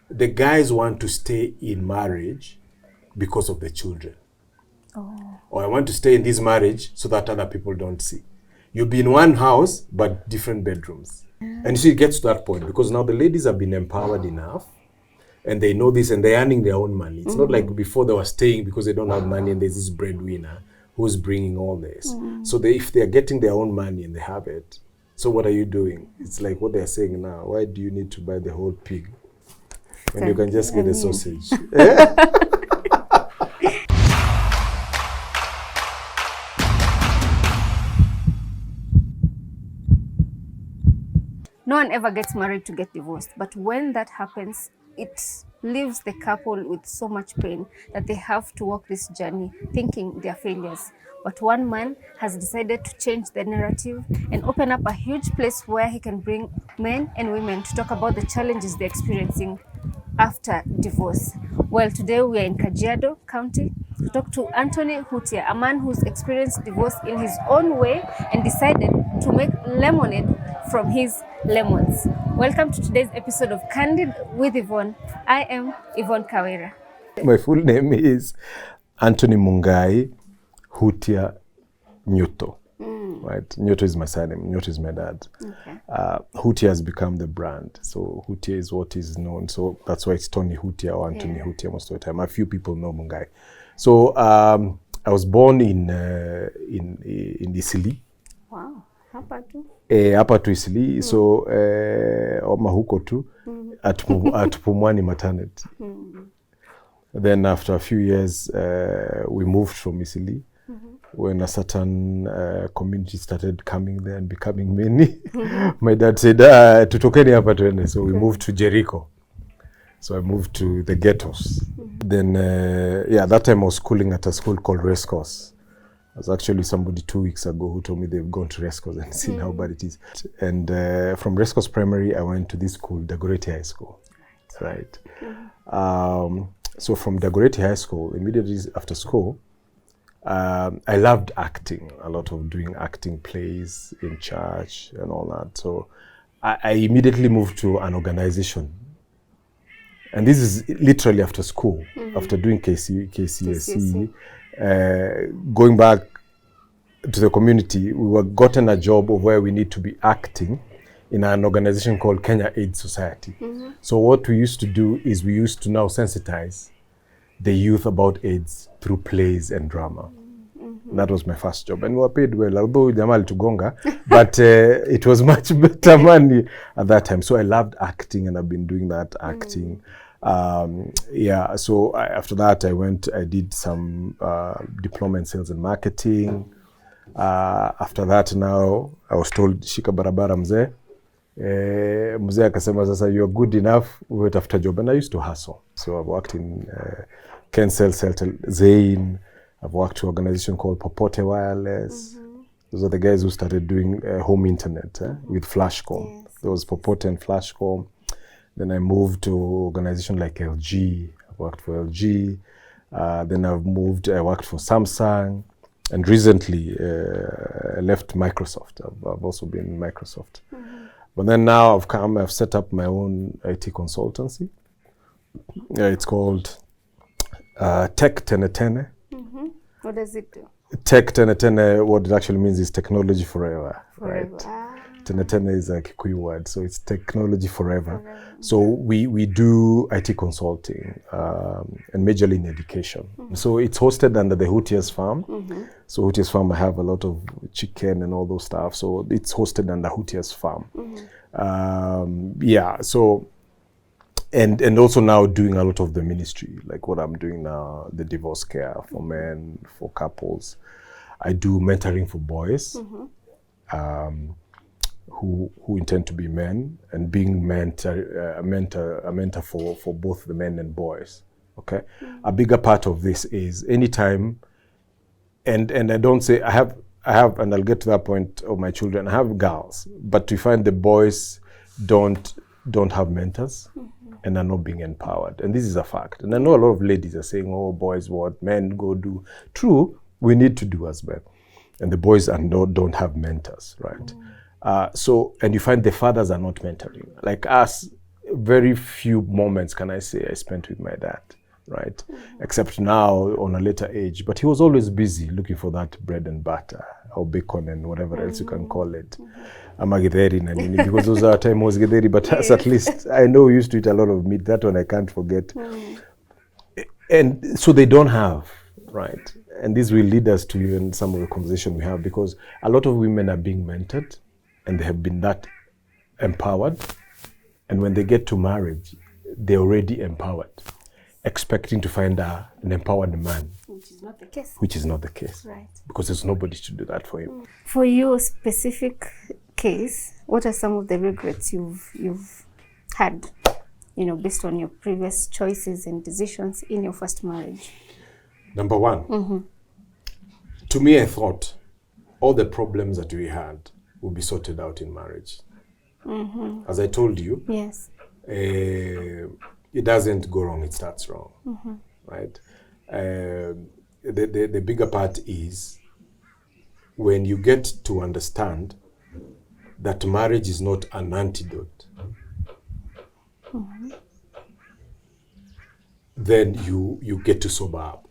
the guys want to stay in marriage because of the children. Or I want to stay in this marriage so that other people don't see. You'll be in one house, but different bedrooms. And you see, it gets to that point because now the ladies have been empowered enough and they know this and they're earning their own money. It's not like before they were staying because they don't have money and there's this breadwinner who's bringing all this. So if they're getting their own money and they have it, so what are you doing? It's like what they're saying now. Why do you need to buy the whole pig when you can just get a sausage? No one ever gets married to get divorced, but when that happens, it leaves the couple with so much pain that they have to walk this journey thinking they're failures. But one man has decided to change the narrative and open up a huge place where he can bring men and women to talk about the challenges they're experiencing after divorce. Well, today we are in Kajiado County to talk to Anthony Hutia, a man who's experienced divorce in his own way and decided to make lemonade from his lemons. Welcome to today's episode of Candid with Yvonne. I am Yvonne Kawera. My full name is Anthony Mungai Hutia Nyuto. Right, Nyuto is my surname. Nyuto is my dad. Okay. Hutia has become the brand, so Hutia is what is known. So that's why it's Tony Hutia or Anthony Hutia most of the time. A few people know Mungai. So I was born in Isili. Wow, hapa tu. Hapa tu Isili. So oma huko tu at Pumwani maternity. Then after a few years, we moved from Isili. When a certain community started coming there and becoming many, my dad said, tutokeni hapa tuende. So we moved to Jericho. So I moved to the ghettos. Then, that time I was schooling at a school called Rescourse. There's actually somebody 2 weeks ago who told me they've gone to Rescourse and seen how bad it is. And from Rescourse Primary, I went to this school, Dagoretti High School. Right. So from Dagoretti High School, immediately after school, I loved acting, a lot of doing acting plays in church and all that. So I immediately moved to an organization. And this is literally after school, after doing KCSE, going back to the community, we were gotten a job of where we need to be acting in an organization called Kenya AIDS Society. So what we used to do is we used to now sensitize the youth about AIDS through plays and drama. That was my first job. And we were paid well, although jamaa alitugonga, but it was much better money at that time. So I loved acting and I've been doing that acting. So after that I did some diploma in sales and marketing. After that now I was told, shika barabara mzee. Mzee akasema sasa you're good enough, wait after job. And I used to hustle. So I've worked in Kensel, Zain. I've worked to an organization called Popote Wireless. Those are the guys who started doing home internet with Flashcom. Yes. There was Popote and Flashcom. Then I moved to an organization like LG. I worked for LG. Then I worked for Samsung. And recently I left Microsoft. I've also been in Microsoft. But then now I've set up my own IT consultancy. It's called Tech Tenetene. What does it do? Tech Tenetene, what it actually means is technology forever. Right? Tenetene is a Kikuyu word, so it's technology forever. So we do IT consulting and majorly in education. So it's hosted under the Hutias farm. So Hutias farm, I have a lot of chicken and all those stuff. So it's hosted under Hutias farm. So and also now doing a lot of the ministry, like what I'm doing now, the divorce care for men, for couples. I do mentoring for boys who intend to be men, and being a mentor for both the men and boys. Okay, a bigger part of this is anytime, and I don't say I have, and I'll get to that point of my children. I have girls, but to find the boys don't have mentors. And are not being empowered. And this is a fact. And I know a lot of ladies are saying, oh, boys, what men go do. True, we need to do as well. And the boys don't have mentors, right? And you find the fathers are not mentoring. Like us, very few moments, can I say, I spent with my dad, right? Except now on a later age. But he was always busy looking for that bread and butter or bacon and whatever else you can call it. Ama githeri na nini, because those are time was githeri, but yes. At least I know we used to eat a lot of meat. That one I can't forget. And so they don't have, right? And this will lead us to even some of the conversation we have, because a lot of women are being mentored and they have been that empowered. And when they get to marriage, they're already empowered, expecting to find an empowered man. Which is not the case. Which is not the case. Right. Because there's nobody to do that for him. For your specific case, what are some of the regrets you've had, based on your previous choices and decisions in your first marriage? Number one, to me, I thought all the problems that we had would be sorted out in marriage. As I told you, yes, it doesn't go wrong, it starts wrong, right? The bigger part is when you get to understand that marriage is not an antidote, then you get to sober up,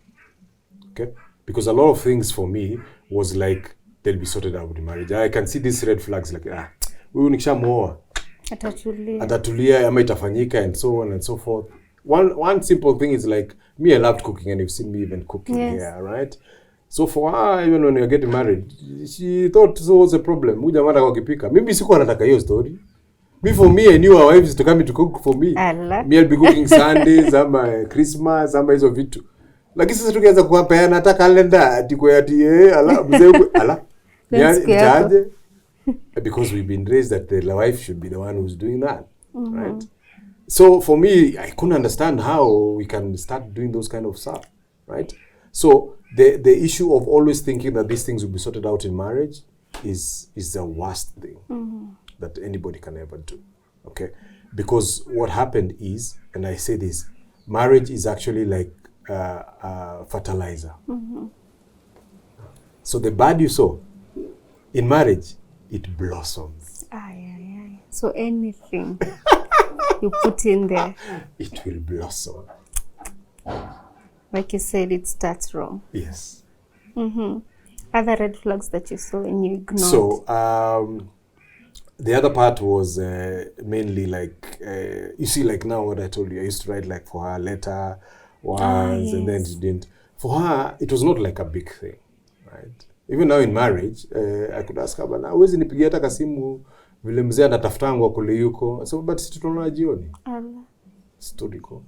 okay? Because a lot of things for me was like, they'll be sorted out in marriage. I can see these red flags like, huyu nikishamuoa atatulia ama itafanyika, and so on and so forth. One simple thing is like, me, I loved cooking, and you've seen me even cooking here, right? So for her, even when you're getting married, she thought so was a problem. Huyu jamaa anataka kupika. Maybe sikuwa nataka hiyo story. For me, I knew our wives to come to cook for me. Me, I'll be cooking Sundays, ama Christmas, ama hizo vitu. Lakini sasa tukianza kuwapeana hata kalenda, mzae because we've been raised that the wife should be the one who's doing that, right? So for me, I couldn't understand how we can start doing those kind of stuff, right? So the issue of always thinking that these things will be sorted out in marriage is the worst thing that anybody can ever do, okay? Because what happened is, and I say this, marriage is actually like fertilizer. So the bud you sow in marriage, it blossoms. So anything you put in there, it will blossom. Like you said, it starts wrong. Yes. Other red flags that you saw and you ignored? So the other part was mainly like, you see, like now what I told you, I used to write like for her a letter once, and then she didn't. For her, it was not like a big thing, right? Even now in marriage, I could ask her, bana, huwezi nipigia hata kasimu vile mzee anatafutangwa kule yuko. So, but si tunaona jioni. Historical.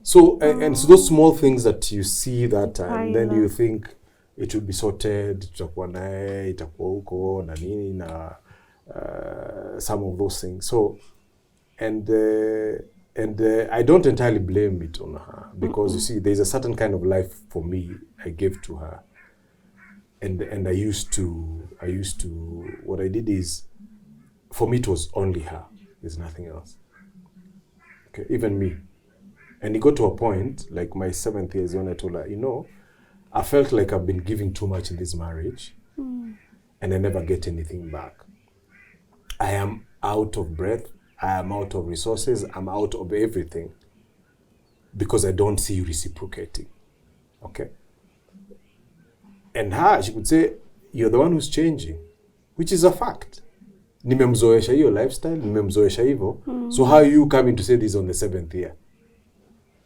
So, and so those small things that you see that time, then you think it will be sorted, tutakuwa nae, itakuwa huko, na nini, na some of those things. So, and I don't entirely blame it on her, because you see, there's a certain kind of life for me I gave to her. And I used to, what I did is, for me it was only her, there's nothing else. Okay, even me. And it got to a point, like my 7th year is when I told her, I felt like I've been giving too much in this marriage, and I never get anything back. I am out of breath, I am out of resources, I'm out of everything, because I don't see you reciprocating. Okay? And her, she could say, you're the one who's changing, which is a fact. Nimemzoesha hiyo lifestyle, nimemzoesha hivyo. So how are you coming to say this on the 7th year?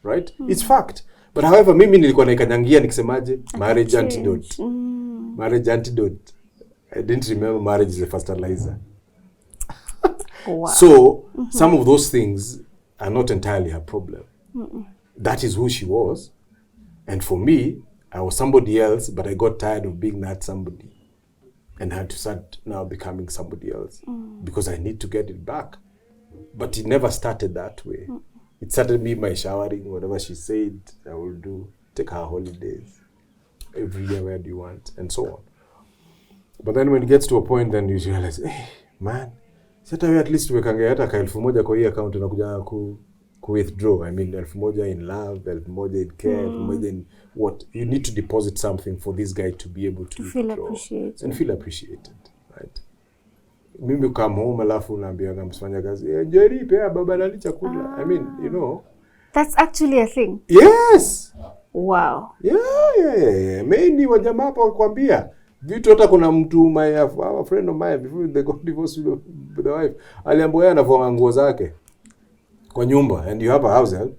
Right? It's fact. But however, mimi nilikuwa naikanyangia nikisemaje, marriage antidote. Marriage antidote. I didn't remember marriage is a fertilizer. Wow. So, some of those things are not entirely her problem. That is who she was. And for me, I was somebody else, but I got tired of being that somebody and had to start now becoming somebody else because I need to get it back. But it never started that way. It started me by showering, whatever she said, I will do. Take her holidays. Every year, where do you want? And so on. But then when it gets to a point, then you realize, hey, man, at least we can get a 1,000 kwa hii account na kuja withdraw. I mean, 1,000 in love, 1,000 in care, 1,000 in what? You need to deposit something for this guy to be able to feel appreciated. And feel appreciated, right? mimi come home alafu naambia mfanya kazi Jerry pea baba nani chakula. I mean, you know, that's actually a thing. Yes. Wow. Yeah. Mimi wa jamaa hapo wakwambia vitu, hata kuna mtu a friend of mine before they got divorced with the wife, aliambiwa yeye anavua nguo zake kwa nyumba, and you have a house help,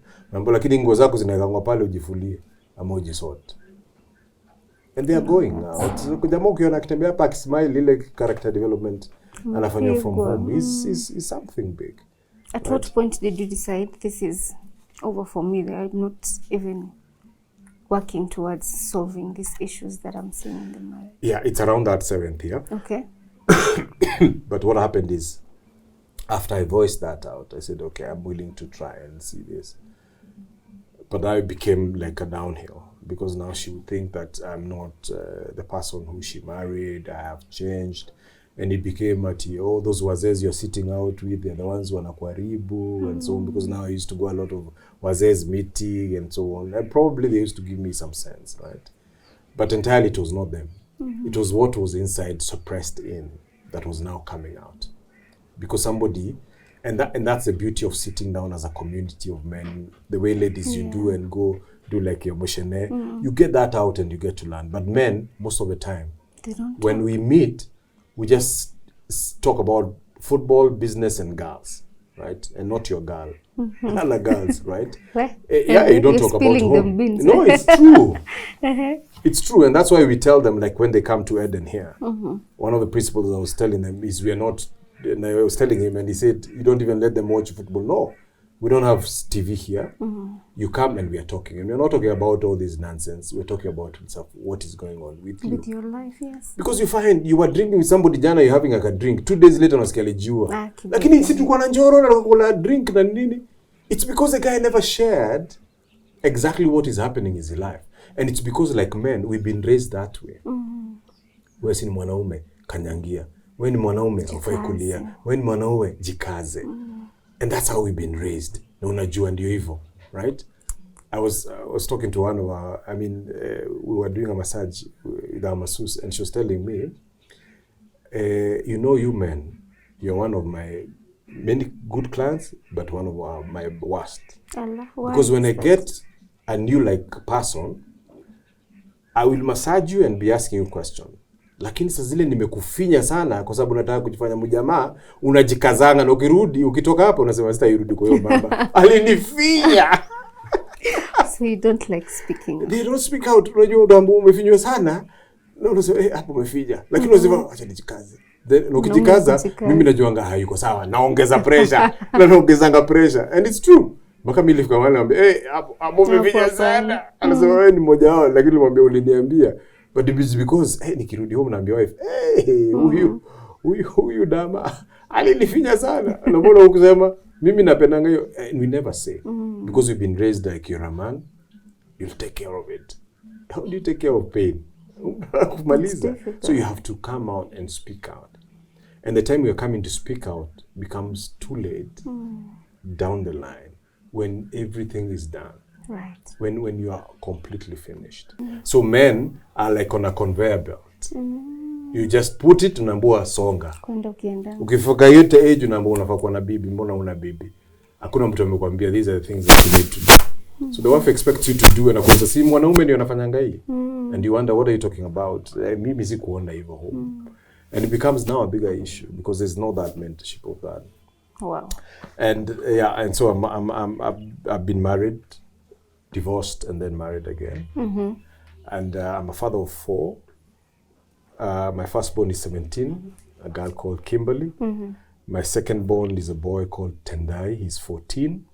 lakini nguo zako zinaekangwa pale ujifulie ama ujisort. And they are going now. Jamaa ukiona akitembea hapa akismile, ile character development anafanya from home is something big. At what point did you decide this is over for me? I'm not even working towards solving these issues that I'm seeing in the marriage. Yeah, it's around that 7th year. Okay. But what happened is, after I voiced that out, I said, okay, I'm willing to try and see this. But I became like a downhill, because now she would think that I'm not the person who she married. I have changed. And it became all those wazes you're sitting out with, they're the ones who wanakuharibu and so on, because now I used to go a lot of wazes meeting and so on. And probably they used to give me some sense, right? But entirely it was not them. It was what was inside, suppressed in, that was now coming out. Because somebody, and that's the beauty of sitting down as a community of men, the way ladies you do and go do like your missionary, you get that out and you get to learn. But men, most of the time, they don't when talk. we meet, we just talk about football, business, and girls, right? And not your girl. Other girls, right? Yeah, you don't talk about home. No, it's true. It's true, and that's why we tell them, like when they come to Eden here, one of the principles I was telling them is we are not, and I was telling him, and he said, you don't even let them watch football. No, we don't have TV here. You come and we are talking, and we're not talking about all this nonsense. We're talking about what is going on with you. With your life, yes. Because you find you were drinking with somebody jana, you're having like a drink. 2 days later unasikia alijua. Lakini si tulikuwa na njoro na kula drink na nini. It's because the guy never shared exactly what is happening in his life. And it's because like men, we've been raised that way. Wewe si mwanaume kanyangia. Wewe ni mwanaume ufai kulia. Wewe ni mwanaume jikaze. And that's how we've been raised. Na unajua ndio hivyo, right? I was talking to one of our, we were doing a massage with our masseuse, and she was telling me, you know, you men, you're one of my many good clients, but one of my worst. Because when I get a new like person, I will massage you and be asking you questions. Lakini saa zile nimekufinya sana kwa sababu nataka kujifanya mjamaa, unajikazanga na ukitoka hapa unasema sitairudi kwa hiyo baba. Alinifinya. So you don't like speaking. They don't speak out. Unajua udambu umefinywa sana. Na unasema hapo umefinya. Lakini unasema acha nijikaze. Then ukijikaza mimi najuanga hayuko sawa. Naongeza pressure. Naongezanga pressure. And it's true. Mpaka mimi nilifika mahali naambia hapo umefinya sana. Anasema wewe ni mmoja wao, lakini nimwambia uliniambia. But it's because nikirudi home naambia wife, huyu dama alinifinya sana. Na mbona ukisema mimi napendanga hiyo? We never say. Because we've been raised like you're a man, you'll take care of it. How do you take care of pain? So you have to come out and speak out. And the time you're coming to speak out becomes too late down the line when everything is done. Right. When you are completely finished. So men are like on a conveyor belt. You just put it, unaambua songa. Kwenda ukienda. Ukifika yote age unaambua unafaa kuwa na bibi, mbona una bibi? Hakuna mtu amekwambia these are the things that you need to do. So the wife expects you to do, and akwanza si mwanaume ndio anafanyanga hii. And you wonder what are you talking about? Mimi si kuona hivyo home. And it becomes now a bigger issue because there's no that mentorship of that. Wow. And and so I've been married, divorced, and then married again. And I'm a father of 4. My firstborn is 17, a girl called Kimberly. My secondborn is a boy called Tendai, he's 14.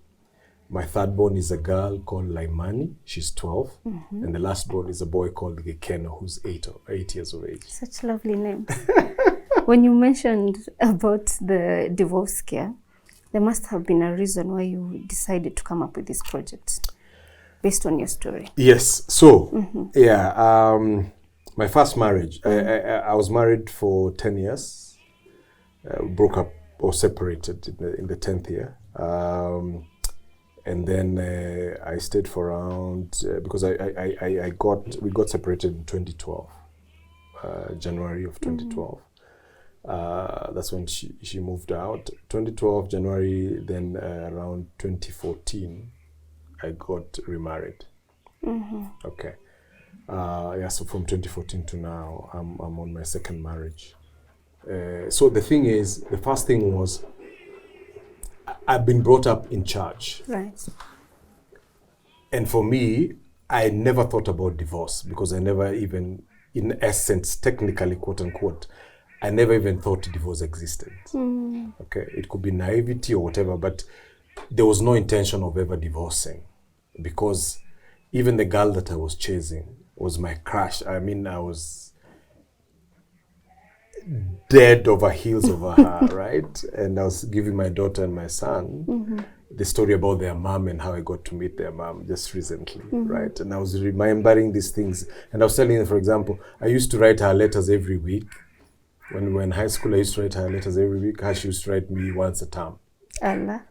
My thirdborn is a girl called Laimani, she's 12. And the lastborn is a boy called Gekeno, who's 8 years of age. Such lovely names. When you mentioned about the divorce care, there must have been a reason why you decided to come up with this project based on your story. Yes. So, my first marriage, I was married for 10 years, broke up or separated in the 10th year. And then I stayed for around, because we got separated in 2012, January of 2012. That's when she moved out. 2012 January, then around 2014, I got remarried. Okay. Yeah, so from 2014 to now, I'm on my second marriage. So the thing is, the first thing was, I've been brought up in church. Right. And for me, I never thought about divorce because I never even, in essence, technically, quote unquote, I never even thought divorce existed. Okay, it could be naivety or whatever, but there was no intention of ever divorcing because even the girl that I was chasing was my crush. I mean, I was dead over heels over her, right? And I was giving my daughter and my son the story about their mom and how I got to meet their mom just recently, right? And I was remembering these things. And I was telling them, for example, I used to write her letters every week. When we were in high school, I used to write her letters every week. She used to write me once a term. Allah.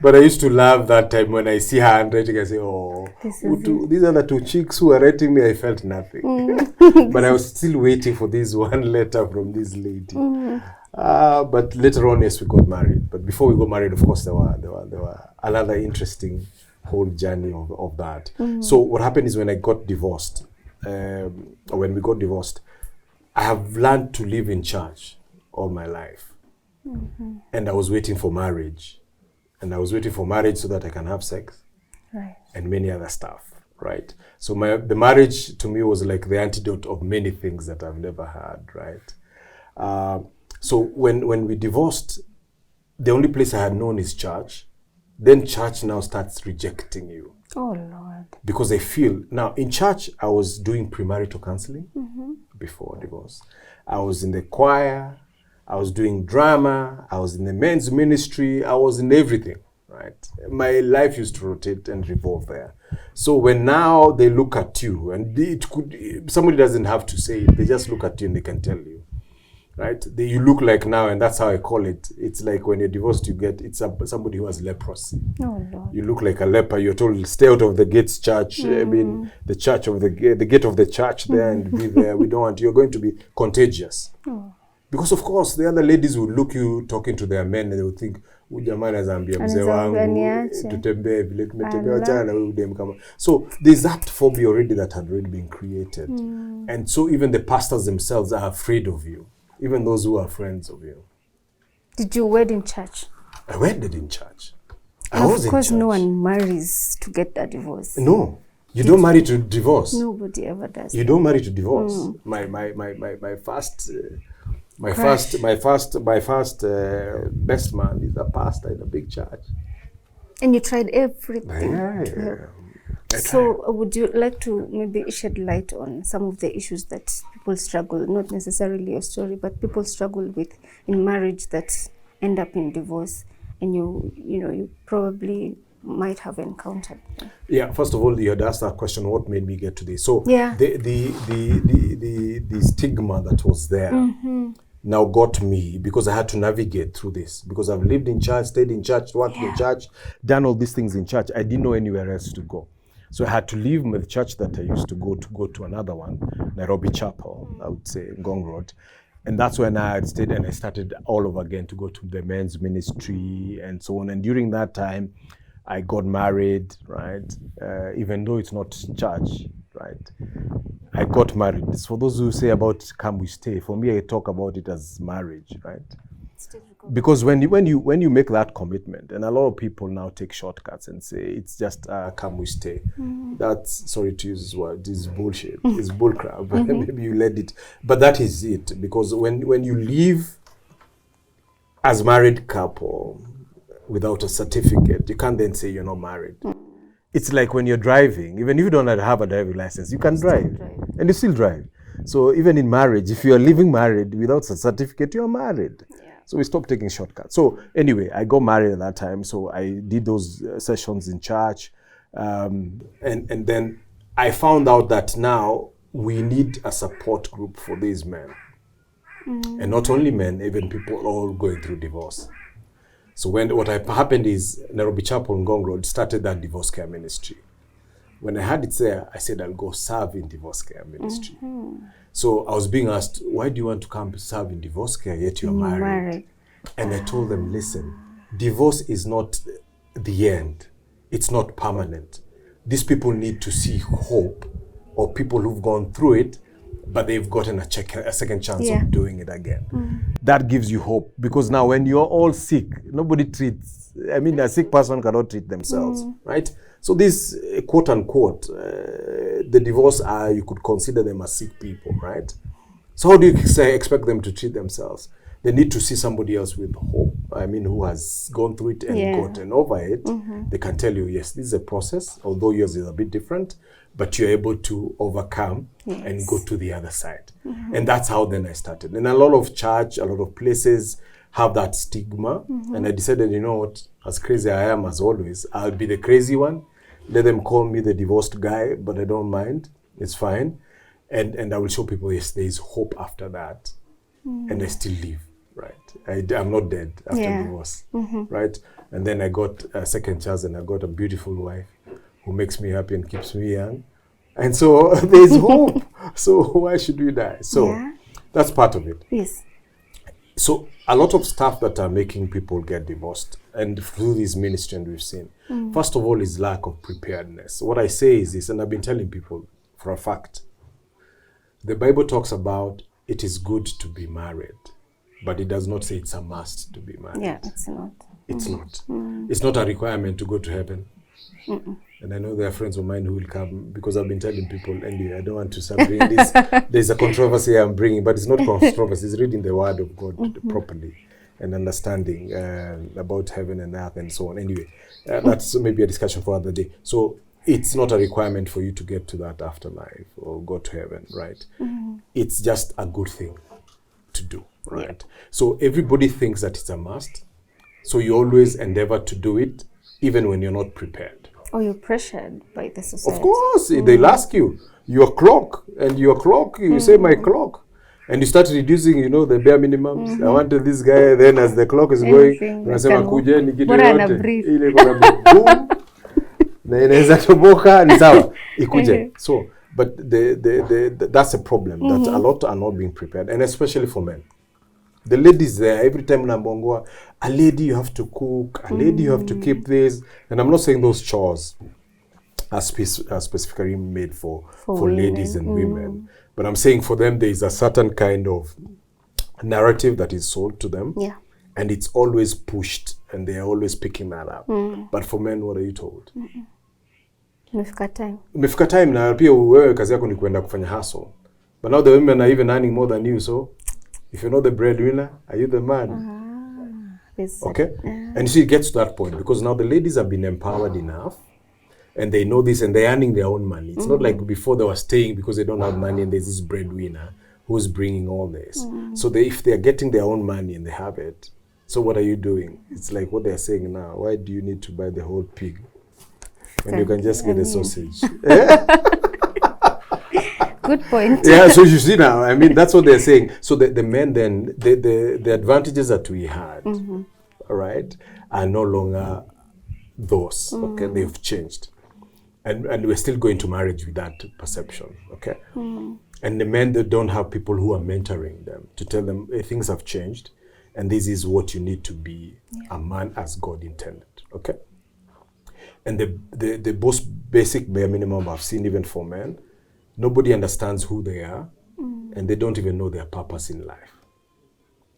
But I used to love that time when I see her handwriting, I say, oh, these are the two chicks who are writing me. I felt nothing. But I was still waiting for this one letter from this lady. But later on, yes, we got married. But before we got married, of course, there were another interesting whole journey of that. So what happened is when I got divorced, when we got divorced, I have learned to live in church all my life. And I was waiting for marriage. And I was waiting for marriage so that I can have sex. Right. And many other stuff, right? So the marriage to me was like the antidote of many things that I've never had, right? So when we divorced, the only place I had known is church. Then church now starts rejecting you. Oh, Lord. Because they feel, now in church, I was doing premarital counseling before divorce. I was in the choir. I was doing drama, I was in the men's ministry, I was in everything, right? My life used to rotate and revolve there. So when now they look at you, and somebody doesn't have to say it, they just look at you and they can tell you, right? You look like now, and that's how I call it. It's like when you're divorced, it's somebody who has leprosy. Oh, Lord. You look like a leper. You're told, stay out of the gates church. I mean, the church of the gate of the church there, and be there. We don't want, you're going to be contagious. Oh. Because of course, the other ladies will look you talking to their men and they will think, so there's that phobia already that had already been created. And so even the pastors themselves are afraid of you, even those who are friends of you. Did you wed in church? I wedded in church. Of course, no one marries to get a divorce. No. You don't marry to divorce. Nobody ever does. You don't marry to divorce. My first best man is a pastor in a big church. And you tried everything. Yeah. So would you like to maybe shed light on some of the issues that people struggle, not necessarily your story, but people struggle with in marriage that end up in divorce, and you probably might have encountered them? Yeah, first of all, you had asked that question, what made me get to this? So yeah. the stigma that was there now got me, because I had to navigate through this, because I've lived in church, stayed in church, worked in church, done all these things in church. I didn't know anywhere else to go. So I had to leave the church that I used to go to another one, Nairobi Chapel, I would say, Ngong Road. And that's when I had stayed, and I started all over again to go to the men's ministry and so on. And during that time, I got married, right? Even though it's not church, right? I got married. It's for those who say about come we stay. For me, I talk about it as marriage, right? Because when you make that commitment, and a lot of people now take shortcuts and say it's just come we stay. That's, sorry to use this word, this is bullshit. It's bullcrap. Maybe you let it, but that is it. Because when you live as married couple without a certificate, you can't then say you're not married. It's like when you're driving, even if you don't have a driving license, you can drive, and you still drive. So even in marriage, if you're living married without a certificate, you're married. Yeah. So we stopped taking shortcuts. So anyway, I got married at that time. So I did those sessions in church. And then I found out that now we need a support group for these men. And not only men, even people all going through divorce. So what happened is Nairobi Chapel, Ngong Road, started that divorce care ministry. When I had it there, I said I'll go serve in divorce care ministry. So I was being asked, why do you want to come serve in divorce care yet you're married? And I told them, listen, divorce is not the end. It's not permanent. These people need to see hope, or people who've gone through it, but they've gotten a second chance of doing it again. That gives you hope, because now when you're all sick, nobody treats, I mean, a sick person cannot treat themselves, right? So this, quote unquote, the divorce you could consider them as sick people, right? So how do you expect them to treat themselves? They need to see somebody else with hope, I mean, who has gone through it and gotten over it. They can tell you, yes, this is a process, although yours is a bit different, but you're able to overcome and go to the other side. And that's how then I started. And a lot of church, a lot of places have that stigma. And I decided, you know what, as crazy I am as always, I'll be the crazy one. Let them call me the divorced guy, but I don't mind. It's fine. And I will show people, yes, there is hope after that. And I still live, right? I'm not dead after divorce, right? And then I got a second chance, and I got a beautiful wife who makes me happy and keeps me young. And so there's hope. So why should we die? So that's part of it. Yes. So a lot of stuff that are making people get divorced, and through this ministry, and we've seen, first of all, is lack of preparedness. What I say is this, and I've been telling people for a fact, the Bible talks about it is good to be married, but it does not say it's a must to be married. Yeah, it's not. It's not. It's not a requirement to go to heaven. And I know there are friends of mine who will come, because I've been telling people, anyway, I don't want to start bringing this. There's a controversy I'm bringing, but it's not controversy. It's reading the word of God properly and understanding about heaven and earth and so on. Anyway, that's maybe a discussion for another day. So it's not a requirement for you to get to that afterlife or go to heaven, right? It's just a good thing to do, right? So everybody thinks that it's a must. So you always endeavor to do it, even when you're not prepared. Or you're pressured by the society. Of course, they'll ask you, your clock, and your clock, you say my clock. And you start reducing, you know, the bare minimums. I wanted this guy, then as the clock is going, unasema kujeni kitu yote, ile kuna boom, na inaweza toboka, ni sawa, ikuje. So, but that's a problem, that a lot are not being prepared, and especially for men. The ladies there, every time Nambongoa, a lady you have to cook, a lady you have to keep this. And I'm not saying those chores are specifically made for ladies and women. But I'm saying for them, there is a certain kind of narrative that is sold to them. Yeah. And it's always pushed, and they are always picking that up. But for men, what are you told? Umefika time na pia wewe kazi yako ni kwenda kufanya hustle. But now the women are even earning more than you, so if you're not the breadwinner, are you the man? Okay? And you see, it gets to that point, because now the ladies have been empowered enough, and they know this, and they're earning their own money. It's not like before they were staying because they don't have money, and there's this breadwinner who's bringing all this. So if they're getting their own money and they have it, so what are you doing? It's like what they're saying now. Why do you need to buy the whole pig when you can just get a sausage? Good point. Yeah, so you see now, I mean, that's what they're saying. So the men then, the advantages that we had, all right, are no longer those, okay? They've changed. And we're still going to marriage with that perception, okay? And the men that don't have people who are mentoring them to tell them, hey, things have changed, and this is what you need to be a man as God intended, okay? And the most basic bare minimum I've seen even for men, nobody understands who they are, and they don't even know their purpose in life.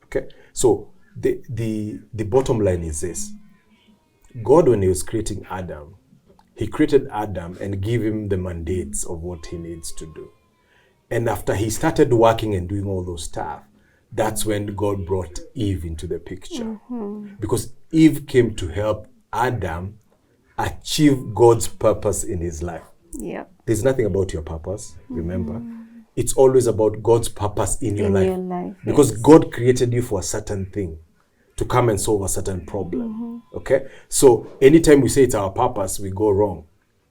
Okay? So the bottom line is this. God, when he was creating Adam, he created Adam and gave him the mandates of what he needs to do. And after he started working and doing all those stuff, that's when God brought Eve into the picture. Because Eve came to help Adam achieve God's purpose in his life. Yeah. There's nothing about your purpose, remember. It's always about God's purpose in your life. Because God created you for a certain thing, to come and solve a certain problem. Okay? So anytime we say it's our purpose, we go wrong.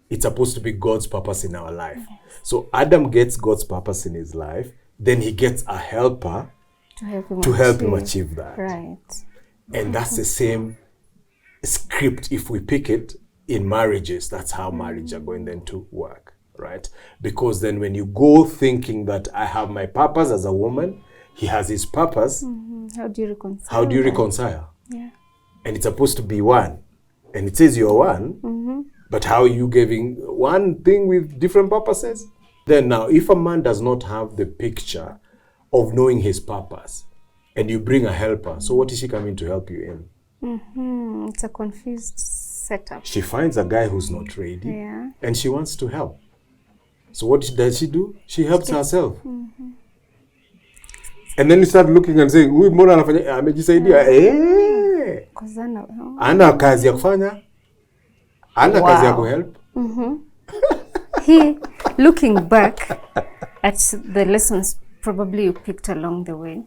It's supposed to be God's purpose in our life. So Adam gets God's purpose in his life, then he gets a helper to help him achieve that. Right. And that's the same script, if we pick it, in marriages, that's how marriage are going then to work, right? Because then when you go thinking that I have my purpose as a woman, he has his purpose. How do you reconcile? How do you reconcile? Yeah. And it's supposed to be one. And it says you're one, but how are you giving one thing with different purposes? Then now, if a man does not have the picture of knowing his purpose, and you bring a helper, so what is she coming to help you in? It's a confused setup. She finds a guy who's not ready, Yeah. and she wants to help. So what does she do? She helps herself. And then you start looking and saying, huyu mbona anafanya amejisaidia? Ana kazi ya kufanya? Ana kazi ya kuhelp? Looking back at the lessons probably you picked along the way,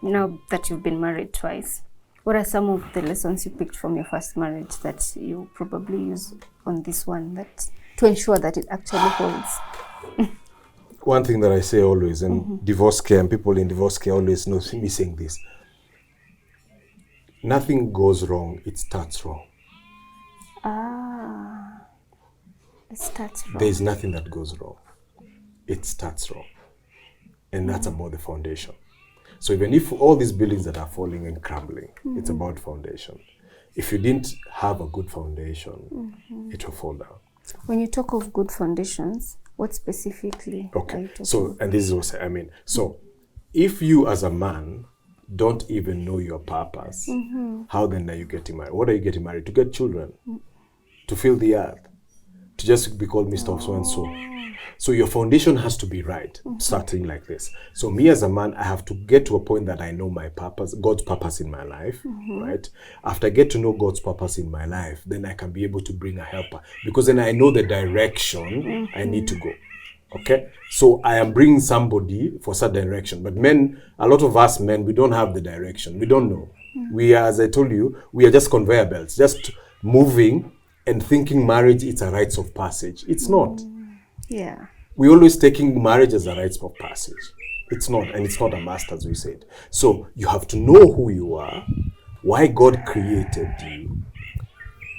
now that you've been married twice, what are some of the lessons you picked from your first marriage that you probably use on this one, that to ensure that it actually holds? One thing that I say always, and divorce care and people in divorce care always know me saying this: nothing goes wrong, it starts wrong. It starts wrong. There is nothing that goes wrong, it starts wrong. And that's about the foundation. So even if all these buildings that are falling and crumbling, it's about foundation. If you didn't have a good foundation, it will fall down. When you talk of good foundations, what specifically are you Okay, talking so, and this is what I mean. So, if you as a man don't even know your purpose, how then are you getting married? What are you getting married? To get children? To fill the earth? To just be called Mr. So-and-so? So your foundation has to be right, starting like this. So me as a man, I have to get to a point that I know my purpose, God's purpose in my life, right? After I get to know God's purpose in my life, then I can be able to bring a helper, because then I know the direction I need to go. Okay? So I am bringing somebody for such direction. But men, a lot of us men, we don't have the direction. We don't know. We are, as I told you, we are just conveyor belts, just moving and thinking marriage is a rites of passage. It's not. Yeah. We're always taking marriage as a rites of passage. It's not, and it's not a must, as we said. So you have to know who you are, why God created you,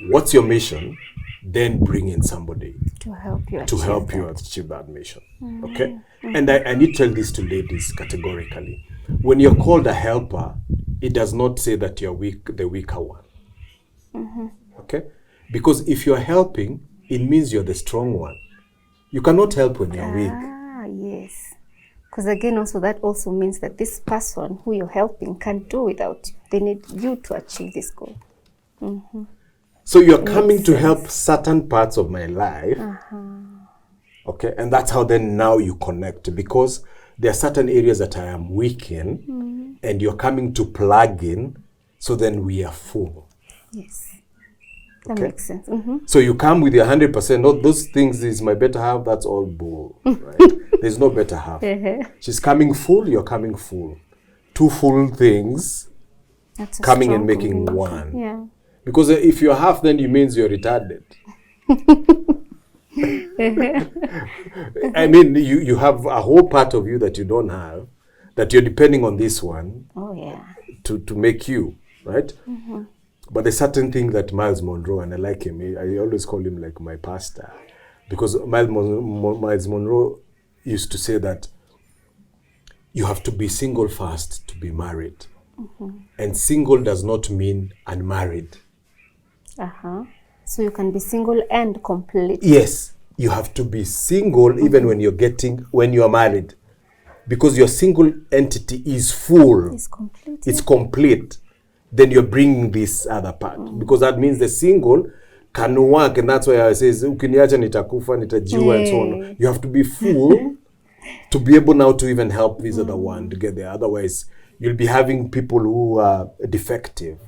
what's your mission, then bring in somebody To help you achieve that mission. Okay? And I need to tell this to ladies categorically. When you're called a helper, it does not say that you're weak, the weaker one. Okay? Because if you're helping, it means you're the strong one. You cannot help when you're weak. Yes. Because again, also that also means that this person who you're helping can't do without you. They need you to achieve this goal. So you're coming to help certain parts of my life. Okay, and that's how then now you connect, because there are certain areas that I am weak in, and you're coming to plug in, so then we are full. Yes. That makes sense. So you come with your 100%. Not those things is my better half. That's all bull. Right? There's no better half. She's coming full. You're coming full. Two full things That's coming and making one. Yeah. Because if you're half, then it means you're retarded. I mean, you have a whole part of you that you don't have, that you're depending on this one. Oh yeah. To make you, right? But there's certain thing that Miles Monroe, and I like him, I always call him like my pastor, because Miles Monroe used to say that you have to be single first to be married. And single does not mean unmarried. So you can be single and complete. Yes, you have to be single even when you are married, because your single entity is full. It's complete. It's complete. Then you're bringing this other part, because that means the single can work, and that's why I say ukiniacha nitakufa, nitajiwa, and so on. You have to be full to be able now to even help this other one to get there. Otherwise, you'll be having people who are defective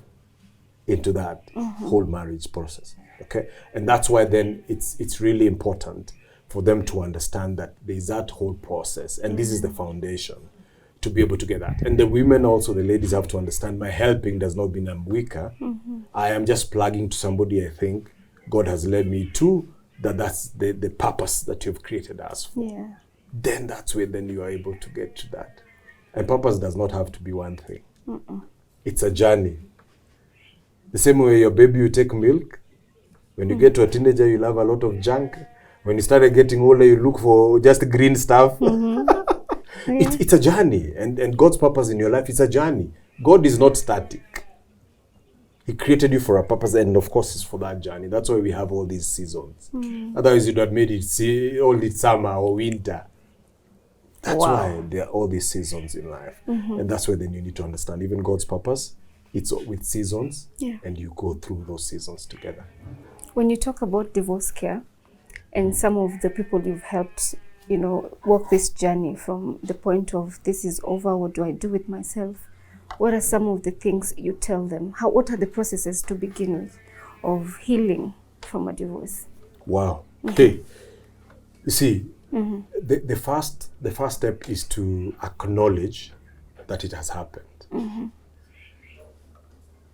into that whole marriage process. Okay, and that's why then it's really important for them to understand that there's that whole process, and this is the foundation to be able to get that. And the women also, the ladies, have to understand my helping does not mean I'm weaker. I am just plugging to somebody I think God has led me to, that's the purpose that you've created us for. Yeah. Then that's where then you are able to get to that. And purpose does not have to be one thing. It's a journey. The same way your baby, you take milk, When you get to a teenager, you'll have a lot of junk. When you start getting older, you look for just green stuff. It's a journey. And God's purpose in your life is a journey. God is not static. He created you for a purpose, and of course it's for that journey. That's why we have all these seasons. Otherwise you'd have made it only summer or winter. That's why there are all these seasons in life. And that's where then you need to understand even God's purpose. It's with seasons, and you go through those seasons together. When you talk about divorce care and some of the people you've helped, you know, walk this journey from the point of this is over, what do I do with myself? What are some of the things you tell them? What are the processes to begin with of healing from a divorce? Wow. Okay. You see, the first step is to acknowledge that it has happened.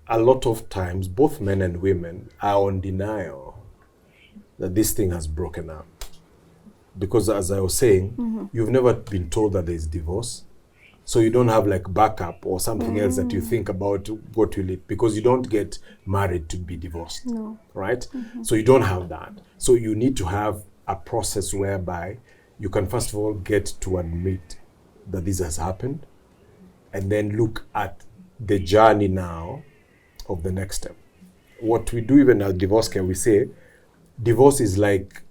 A lot of times, both men and women are on denial that this thing has broken up. Because as I was saying, you've never been told that there's divorce. So you don't have like backup or something else that you think about what will it, because you don't get married to be divorced, right? So you don't have that. So you need to have a process whereby you can first of all get to admit that this has happened, and then look at the journey now of the next step. What we do even at divorce care, we say divorce is like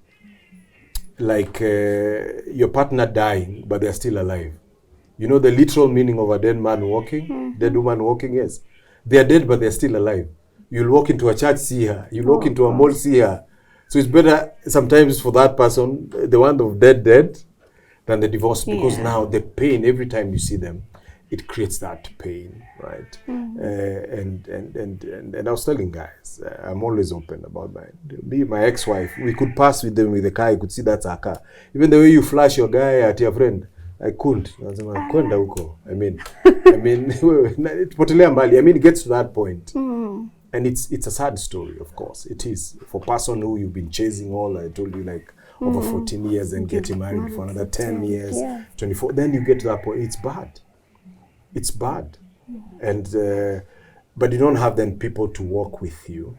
your partner dying, but they're still alive. You know the literal meaning of a dead man walking? Dead woman walking, yes. They are dead, but they're still alive. You'll walk into a church, see her. You'll walk into a mall, see her. So it's better sometimes for that person, the one of dead, than the divorce, because now the pain, every time you see them, it creates that pain, right? And I was telling guys, I'm always open about my ex-wife. We could pass with them with the car, you could see that's our car. Even the way you flash your guy at your friend, I couldn't. Kwenda huko. I mean, potelea mbali. I mean, it gets to that point. And it's a sad story, of course. It is. For a person who you've been chasing all, I told you, like, over 14 years and getting married for another 10 years, 24. Then you get to that point. It's bad. It's bad. And, but you don't have then people to work with you.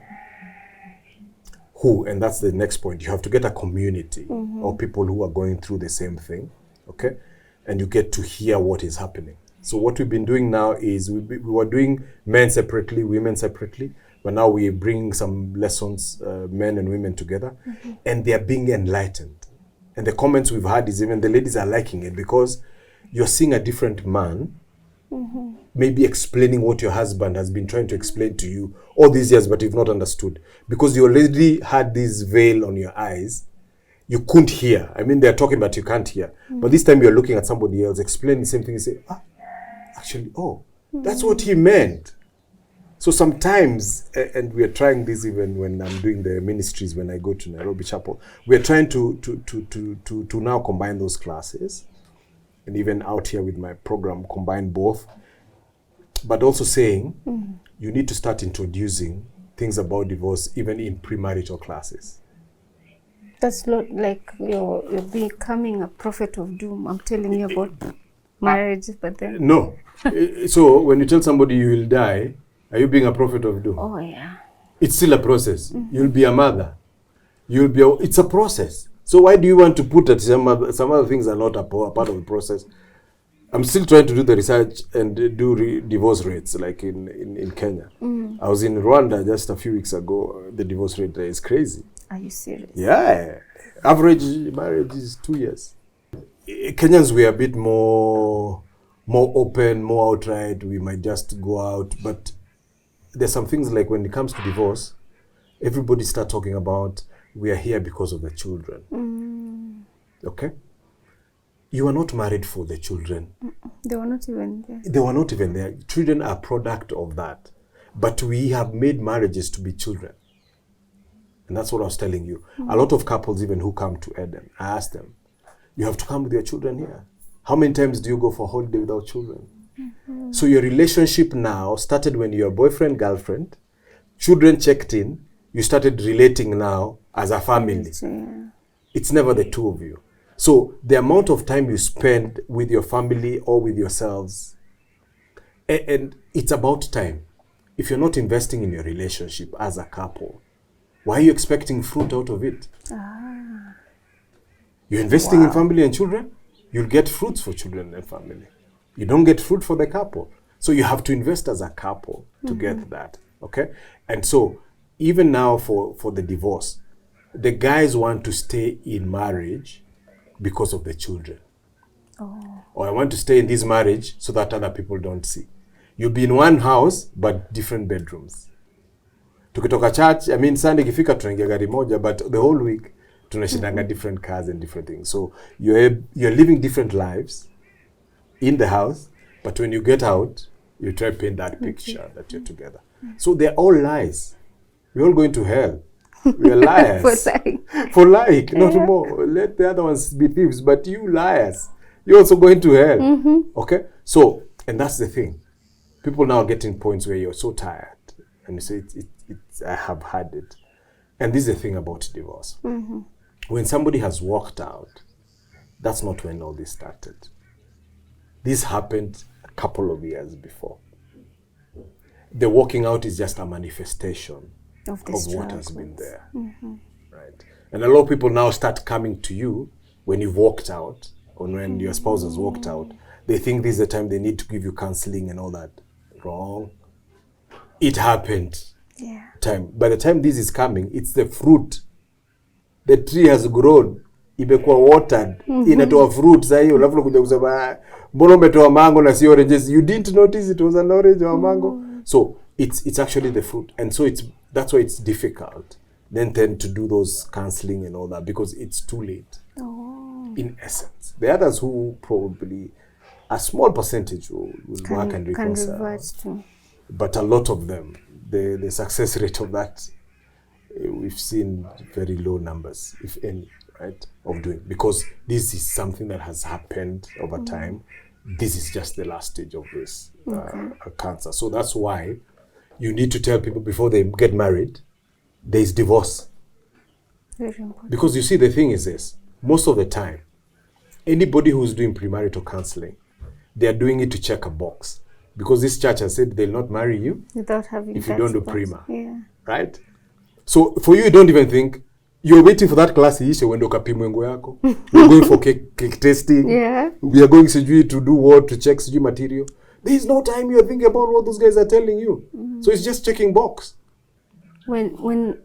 And that's the next point. You have to get a community of people who are going through the same thing, okay? And you get to hear what is happening. So what we've been doing now is we were doing men separately, women separately, but now we bring some lessons, men and women together, and they are being enlightened. And the comments we've had is even the ladies are liking it, because you're seeing a different man, maybe explaining what your husband has been trying to explain to you all these years, but you've not understood, because you already had this veil on your eyes. You couldn't hear. I mean, they're talking, but you can't hear. But this time you're looking at somebody else, explain the same thing, you say, actually, that's what he meant. So sometimes, and we are trying this even when I'm doing the ministries, when I go to Nairobi Chapel, we are trying to now combine those classes. And even out here with my program, combine both. But also saying, you need to start introducing things about divorce even in premarital classes. That's not like you're becoming a prophet of doom. I'm telling you about marriage, but then... No. So when you tell somebody you will die, are you being a prophet of doom? Oh, yeah. It's still a process. You'll be a mother. It's a process. So why do you want to put that some other things are not a part of the process? I'm still trying to do the research and do divorce rates, like in Kenya. I was in Rwanda just a few weeks ago. The divorce rate is crazy. Are you serious? Yeah. Average marriage is 2 years. Kenyans, we are a bit more open, more outright. We might just go out. But there's some things like when it comes to divorce, everybody start talking about, we are here because of the children. Okay? You are not married for the children. They were not even there. They were not even there. Children are a product of that. But we have made marriages to be children. And that's what I was telling you. A lot of couples even who come to Eden, I ask them, you have to come with your children here. How many times do you go for a holiday without children? So your relationship now started when you're boyfriend, girlfriend, children checked in, you started relating now as a family. It's never the two of you. So the amount of time you spend with your family or with yourselves, and it's about time. If you're not investing in your relationship as a couple, Why are you expecting fruit out of it? You're investing in family and children, you'll get fruits for children and family. You don't get fruit for the couple. So you have to invest as a couple to get that, okay? And so even now for the divorce, the guys want to stay in marriage because of the children. Or I want to stay in this marriage so that other people don't see. You'll be in one house, but different bedrooms. Tukitoka church, I mean, Sunday ikifika tunaingia gari moja, but the whole week, tunashindanga different cars and different things. So you're living different lives in the house, but when you get out, you try to paint that picture that you're together. So they're all lies. We're all going to hell. We're liars. For like, not more. Let the other ones be thieves, but you liars. You're also going to hell. Okay? So, and that's the thing. People now are getting points where you're so tired. And you say, I have had it. And this is the thing about divorce. When somebody has walked out, that's not when all this started. This happened a couple of years before. The walking out is just a manifestation of what has been there. Right? And a lot of people now start coming to you when you've walked out, or when your spouse has walked out. They think this is the time they need to give you counseling and all that. Wrong. It happened. By the time this is coming, it's the fruit. The tree has grown. Imekuwa watered. Inatoa fruit. Sasa hiyo alafu kuja kusema mbona umetoa mango na si oranges? You didn't notice it was an orange or a mango. So it's actually the fruit. And so that's why it's difficult then tend to do those counseling and all that, because it's too late. In essence. The others who probably a small percentage will work and reconcile. But a lot of them, the success rate of that, we've seen very low numbers, if any, right, of doing. Because this is something that has happened over time. This is just the last stage of this cancer. So that's why you need to tell people before they get married, there is divorce. Very important. Because you see, the thing is this, most of the time, anybody who's doing premarital counseling, they are doing it to check a box. Because this church has said they'll not marry you without having if you don't do prima. Right? So for you don't even think, you're waiting for that class iishe when ukapimwe nguo yako. You're going for cake tasting. We are going to do what? To check material. There is no time you're thinking about what those guys are telling you. So it's just checking box. When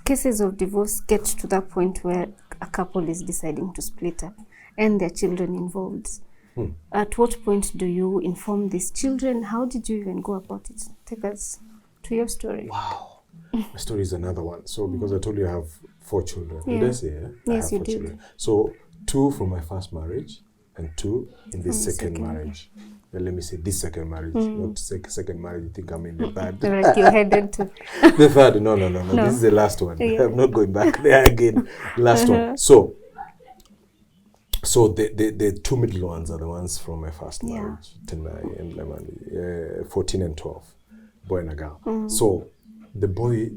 cases of divorce get to that point where a couple is deciding to split up and there are children involved, at what point do you inform these children? How did you even go about it? Take us to your story. Wow. My story is another one. So because I told you I have 4 children. Did I say? Yes, you did. Children. So 2 from my first marriage and 2 in this second marriage. Well, let me say this second marriage, not second marriage. You think I'm in the third? Like you're headed to the third? No. This is the last one. I'm not going back there again. Last one. So the 2 middle ones are the ones from my first marriage, 14 and 12, boy and a girl. So the boy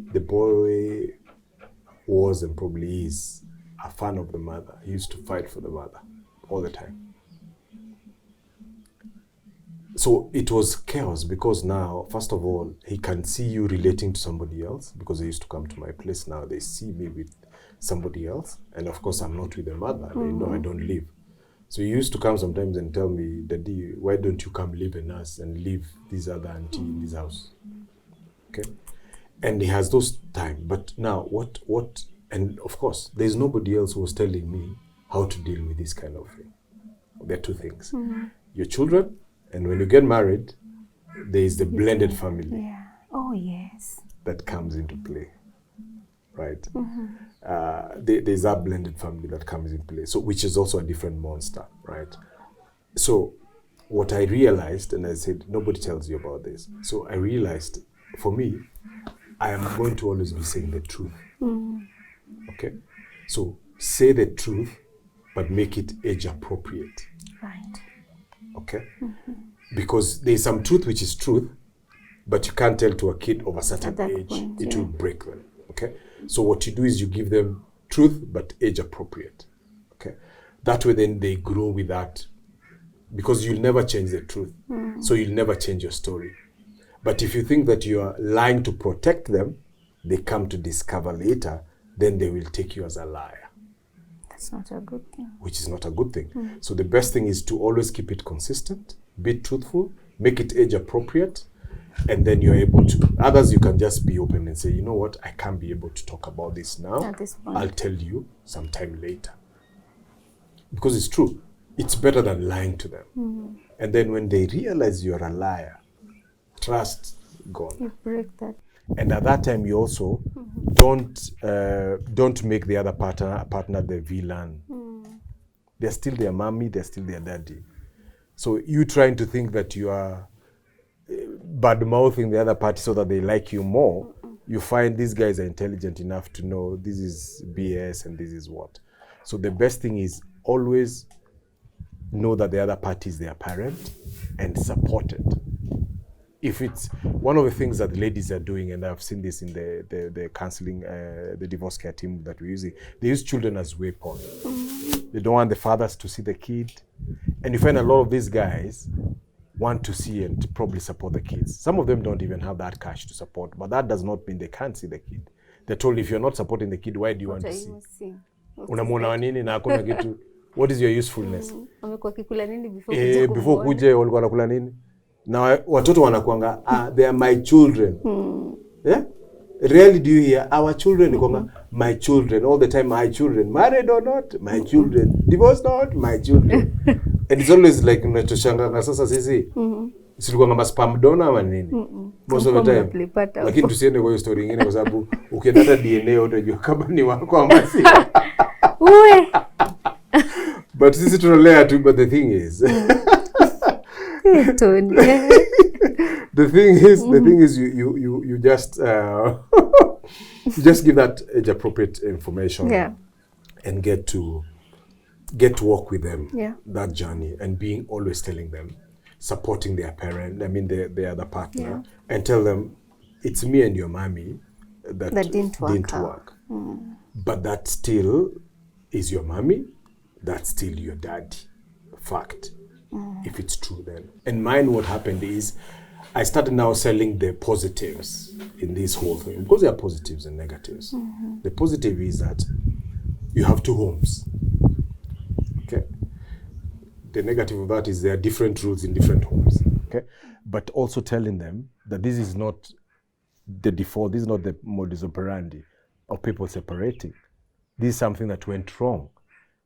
was and probably is a fan of the mother. He used to fight for the mother all the time. So it was chaos because now, first of all, he can see you relating to somebody else because they used to come to my place. Now they see me with somebody else. And of course, I'm not with the mother. They know I don't live. So he used to come sometimes and tell me, Daddy, why don't you come live in us and leave this other auntie in this house? Okay? And he has those time. But now, what, and of course, there's nobody else who was telling me how to deal with this kind of thing. There are 2 things. Your children, and when you get married, there is the blended family. Oh, yes. That comes into play, right? There's that blended family that comes into play, so which is also a different monster, right? So what I realized, and I said, nobody tells you about this. So I realized, for me, I am going to always be saying the truth. Okay? So say the truth, but make it age appropriate. Right. Okay? Because there's some truth which is truth, but you can't tell to a kid of a certain age. It will break them. Okay? So what you do is you give them truth, but age appropriate. Okay? That way then they grow with that. Because you'll never change the truth. So you'll never change your story. But if you think that you are lying to protect them, they come to discover later, then they will take you as a liar. That's not a good thing. Which is not a good thing. So the best thing is to always keep it consistent, be truthful, make it age appropriate, and then you're able to. Others, you can just be open and say, you know what, I can't be able to talk about this now. At this point. I'll tell you sometime later. Because it's true. It's better than lying to them. And then when they realize you're a liar, trust gone. You break that. And at that time, you also don't make the other partner the villain. They're still their mommy, they're still their daddy. So you trying to think that you are bad-mouthing the other party so that they like you more, you find these guys are intelligent enough to know this is BS and this is what. So the best thing is always know that the other party is their parent and support it. If it's one of the things that the ladies are doing, and I've seen this in the counseling, the divorce care team that we're using, they use children as weapon. They don't want the fathers to see the kid. And you find a lot of these guys want to see and to probably support the kids. Some of them don't even have that cash to support, but that does not mean they can't see the kid. They're told, if you're not supporting the kid, why do you want to see? Unamwona wa nini na hakuna kitu? What is your usefulness? Wamekuwa kikula nini before before kuje walikuwa wanakula nini? Na watoto wanakuanga, they are my children. Yeah? Rarely do you hear our children my children all the time, my children, married or not, my children, divorced or not, my children. And it's always like tunachoshangaa sasa sisi. Silikuwa kama spam donor ama nini? Most of the time. Lakini tusiende kwa hiyo story nyingine kwa sababu ukienda hata DNA utajua kama ni wako ama si. But sisi tunalea tu, but the thing is the thing is you just you just give that age appropriate information, and get to work with them, that journey, and being always telling them, supporting their parent, I mean the other partner, and tell them it's me and your mommy that didn't work. But that still is your mommy, that's still your daddy. Fact. If it's true then. And mine, what happened is I started now selling the positives in this whole thing, because there are positives and negatives. The positive is that you have two homes. Okay. The negative of that is there are different rules in different homes. Okay. But also telling them that this is not the default, this is not the modus operandi of people separating. This is something that went wrong,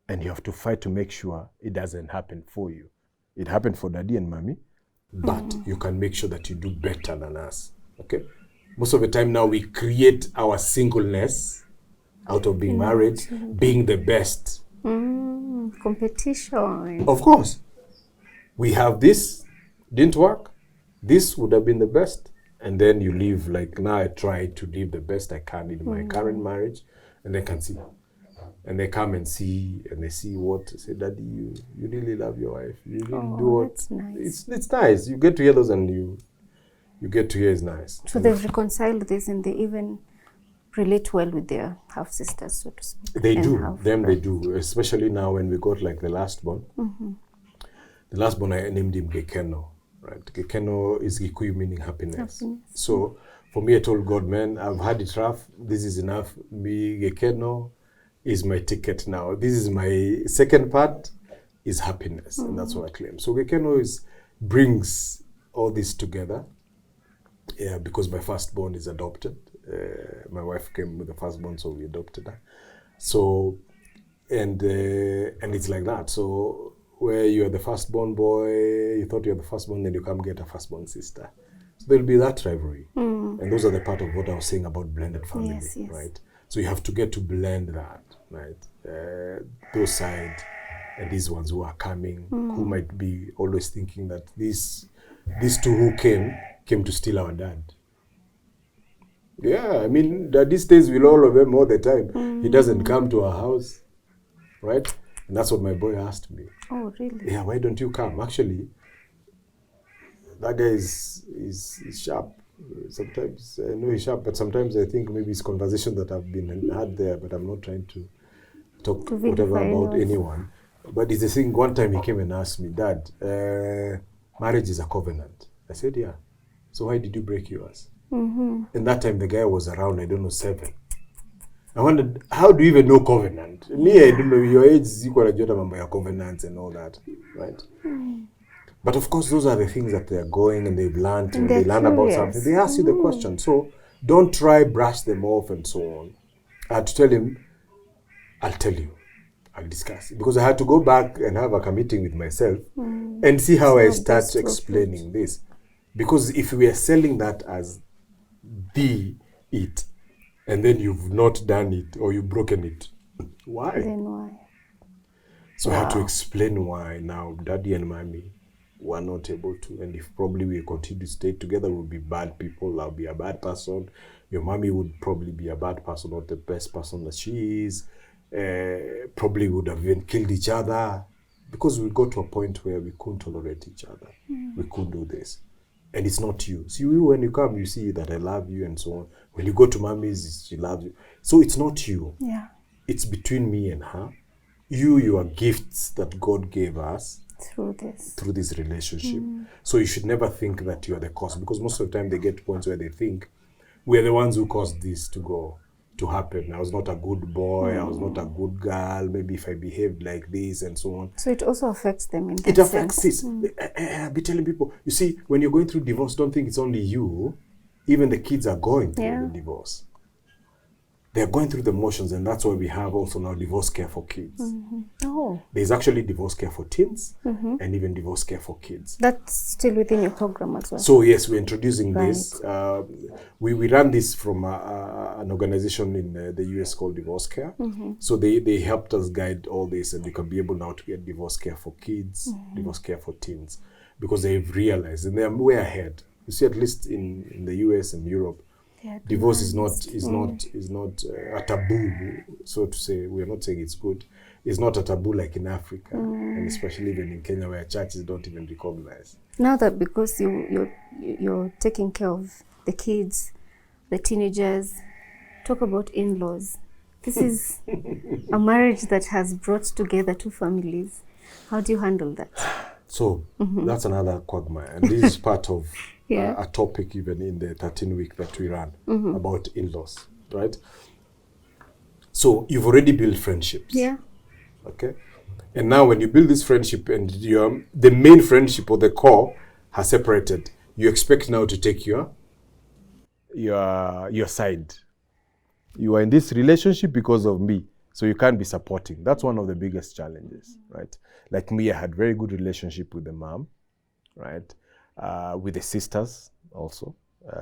and you have to fight to make sure it doesn't happen for you. It happened for daddy and mommy, but you can make sure that you do better than us. Okay? Most of the time now we create our singleness out of being married, being the best. Competition. Of course. We have this, didn't work. This would have been the best. And then you live like, now I try to live the best I can in my current marriage, and they can see. And they come and see, and they see what, say, Daddy, you really love your wife. You really do what. That's nice. It's nice. You get to hear those, and you get to hear it's nice. So they've reconciled this, and they even relate well with their half sisters, so to speak. They do. They do. Especially now when we got like the last born. The last born, I named him Gekeno. Right? Gekeno is Gikuyu, meaning happiness. So for me, I told God, man, I've had it rough. This is enough. Me, Gekeno is my ticket now. This is my second part, is happiness, and that's what I claim. So Gekeno brings all this together. Yeah, because my firstborn is adopted. My wife came with the firstborn, so we adopted her. So, and it's like that. So where you're the firstborn boy, you thought you're the firstborn, then you come get a firstborn sister. So there'll be that rivalry. And those are the part of what I was saying about blended family, right? So you have to get to blend that, right? Those sides and these ones who are coming, who might be always thinking that these two who came to steal our dad. Yeah, I mean, daddy stays with all of them all the time. He doesn't come to our house, right? And that's what my boy asked me. Oh, really? Yeah, why don't you come? Actually, that guy is sharp. Sometimes I know he's sharp, but sometimes I think maybe it's conversation that have been had there, but I'm not trying to talk whatever about anyone. But it's the thing, one time he came and asked me, Dad, marriage is a covenant. I said, yeah. So why did you break yours? And that time the guy was around, I don't know, 7. I wondered, how do you even know covenant? Me, I don't know, your age is equal to your covenants and all that, right? But of course, those are the things that they're going and they've learned. And they learn about something, they ask you the question. So don't try brush them off and so on. I had to tell him, I'll tell you, I'll discuss. Because I had to go back and have a meeting with myself and see how I start explaining this. Because if we are selling that as it, and then you've not done it or you've broken it, why? Then why? So I had to explain why now Daddy and Mommy were not able to. And if probably we continue to stay together, we'll be bad people. I'll be a bad person. Your mommy would probably be a bad person, not the best person that she is. Probably would have even killed each other. Because we got to a point where we couldn't tolerate each other. We couldn't do this. And it's not you. See, when you come, you see that I love you and so on. When you go to mommy's, she loves you. So it's not you. Yeah. It's between me and her. You are gifts that God gave us through this relationship. So you should never think that you are the cause, because most of the time they get to points where they think we are the ones who caused this to happen. I was not a good boy. I was not a good girl. Maybe if I behaved like this and so on. So it also affects them in that sense. It affects this. I'll be telling people, you see, when you're going through divorce, don't think it's only you. Even the kids are going through the divorce. They're going through the motions, and that's why we have also now divorce care for kids. Oh. There's actually divorce care for teens and even divorce care for kids. That's still within your program as well? So yes, we're introducing this. We ran this from an organization in the US called Divorce Care. So they helped us guide all this, and we can be able now to get divorce care for kids, divorce care for teens, because they've realized, and they're way ahead. You see, at least in the US and Europe, divorce is not a taboo, so to say. We are not saying it's good. It's not a taboo like in Africa, and especially even in Kenya, where churches don't even recognize. Now that because you're taking care of the kids, the teenagers, talk about in-laws. This is a marriage that has brought together two families. How do you handle that? So that's another quagmire, and this is part of a topic even in the 13-week that we ran about in-laws, right? So you've already built friendships. Yeah. Okay. And now when you build this friendship and the main friendship or the core has separated, you expect now to take your side. You are in this relationship because of me, so you can't be supporting. That's one of the biggest challenges, right? Like me, I had very good relationship with the mom, right? With the sisters also.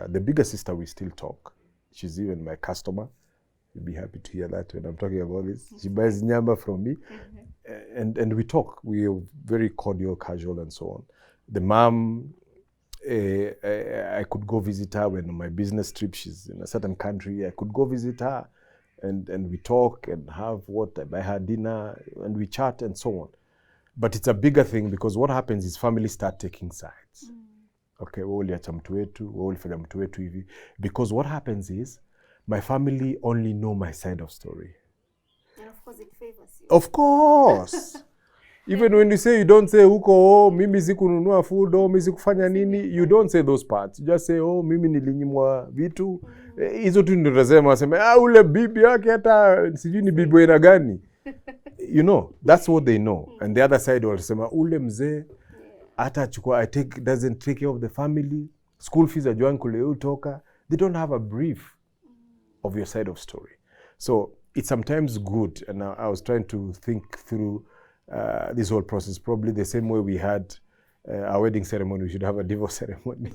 The bigger sister, we still talk. She's even my customer. You'll be happy to hear that when I'm talking about this. She buys nyama from me. And we talk. We are very cordial, casual, and so on. The mom, I could go visit her when on my business trip, she's in a certain country. I could go visit her and we talk and I buy her dinner and we chat and so on. But it's a bigger thing, because what happens is families start taking sides. Okay, uliacha mtu wetu, ulifanya mtu wetu hivi. Because what happens is, my family only know my side of story. And of course it favors you. Of course. Even when you say, you don't say, huko, mimi sikununua food, mimi sikufanya nini, you don't say those parts. You just say, mimi nilinyimwa vitu. Hizo tu ndio nasema, waseme, ule bibi yake hata sijui ni bibi wena gani. You know, that's what they know. And the other side will say, ule mzee, hata chukua, doesn't take care of the family. School fees ajuan kule utoka. They don't have a brief of your side of story. So it's sometimes good. And I was trying to think through this whole process. Probably the same way we had our wedding ceremony, we should have a divorce ceremony.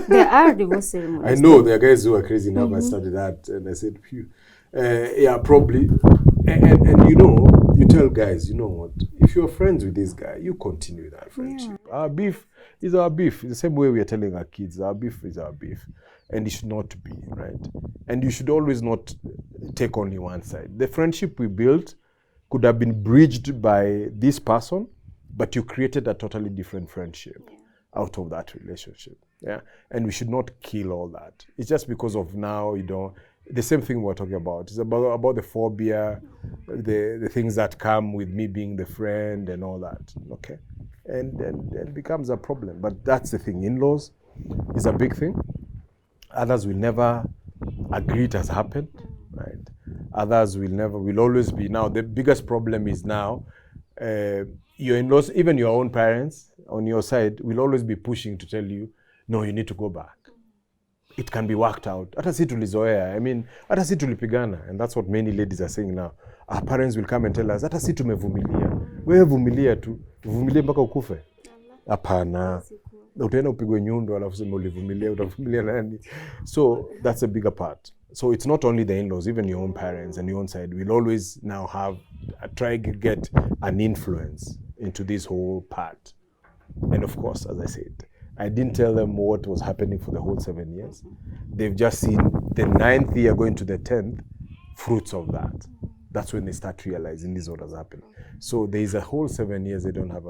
There are divorce ceremonies. I know there are guys who are crazy enough. I started that and I said, phew. Yeah, probably. And you know, you tell guys, you know what, if you're friends with this guy, you continue that friendship. Yeah. Our beef is our beef. It's the same way we are telling our kids, our beef is our beef. And it should not be, right? And you should always not take only one side. The friendship we built could have been bridged by this person, but you created a totally different friendship out of that relationship. Yeah. And we should not kill all that. It's just because of now, you know, the same thing we're talking about. It's about the phobia, the things that come with me being the friend and all that. Okay. And it becomes a problem. But that's the thing. In-laws is a big thing. Others will never agree it has happened, right? Others will always be. Now, the biggest problem is now, your in-laws, even your own parents on your side, will always be pushing to tell you, no, you need to go back. It can be worked out. Hata si tulizoea. I mean, hata si tulipigana. And that's what many ladies are saying now. Our parents will come and tell us, hata si tumevumilia. Wewe vumilia tu. Vumilia mpaka ukufe. Hapana. Utaenda upigwe nyundo alafu sema ulivumilia, utavumilia nani? So that's a bigger part. So it's not only the in-laws, even your own parents and your own side will always now have try to get an influence into this whole part. And of course, as I said, I didn't tell them what was happening for the whole 7 years. They've just seen the 9th year going to the 10th, fruits of that. That's when they start realizing this is what has happened. So there is a whole 7 years they don't have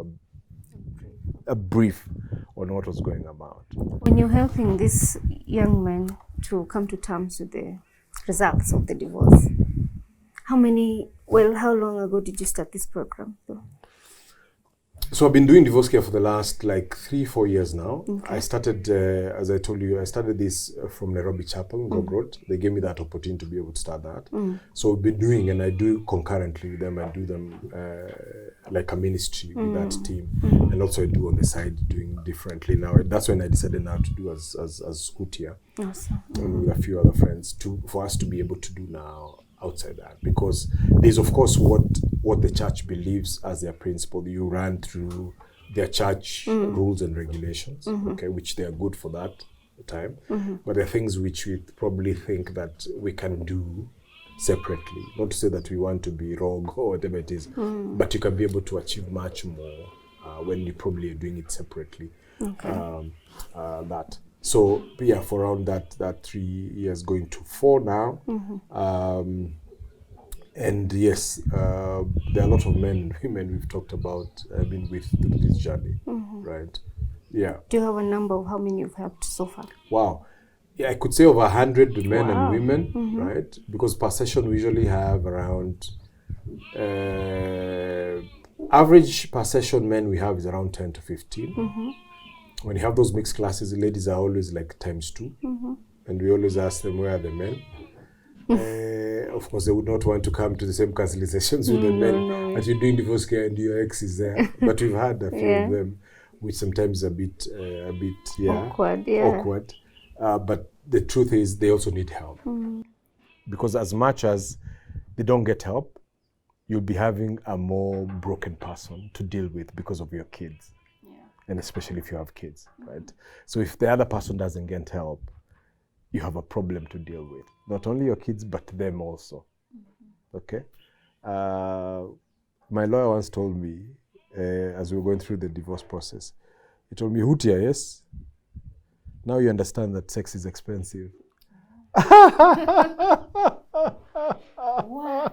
a brief on what was going about. When you're helping these young men to come to terms with the results of the divorce, how long ago did you start this program though? So I've been doing divorce care for the last like 3-4 years now. Okay. I started, as I told you, I started this from Nairobi Chapel, Ngong Road. They gave me that opportunity to be able to start that. So we've been doing, and I do concurrently with them. I do them like a ministry with that team, and also I do on the side doing differently now. That's when I decided now to do as Hutia, awesome. And with a few other friends for us to be able to do now outside that, because there's of course what the church believes as their principle. You run through their church rules and regulations, okay, which they are good for that time, but there are things which we probably think that we can do separately. Not to say that we want to be rogue or whatever it is, but you can be able to achieve much more when you probably are doing it separately. Okay. That. So yeah, for around that 3 years going to 4 now. And yes, there are a lot of men and women we've talked about been with through this journey, right? Yeah. Do you have a number of how many you've helped so far? Wow. Yeah, I could say over 100 men and women, right? Because per session we usually have around, average per session men we have is around 10 to 15. When you have those mixed classes, the ladies are always like ×2. And we always ask them, where are the men? Of course, they would not want to come to the same counseling sessions with the men as you're doing divorce care and your ex is there. But we've had a few of them, which sometimes is a bit awkward. But the truth is, they also need help. Because as much as they don't get help, you'll be having a more broken person to deal with because of your kids. And especially if you have kids, right? So if the other person doesn't get help, you have a problem to deal with. Not only your kids, but them also, okay? My lawyer once told me, as we were going through the divorce process, he told me, Hutia, yes? Now you understand that sex is expensive. Wow.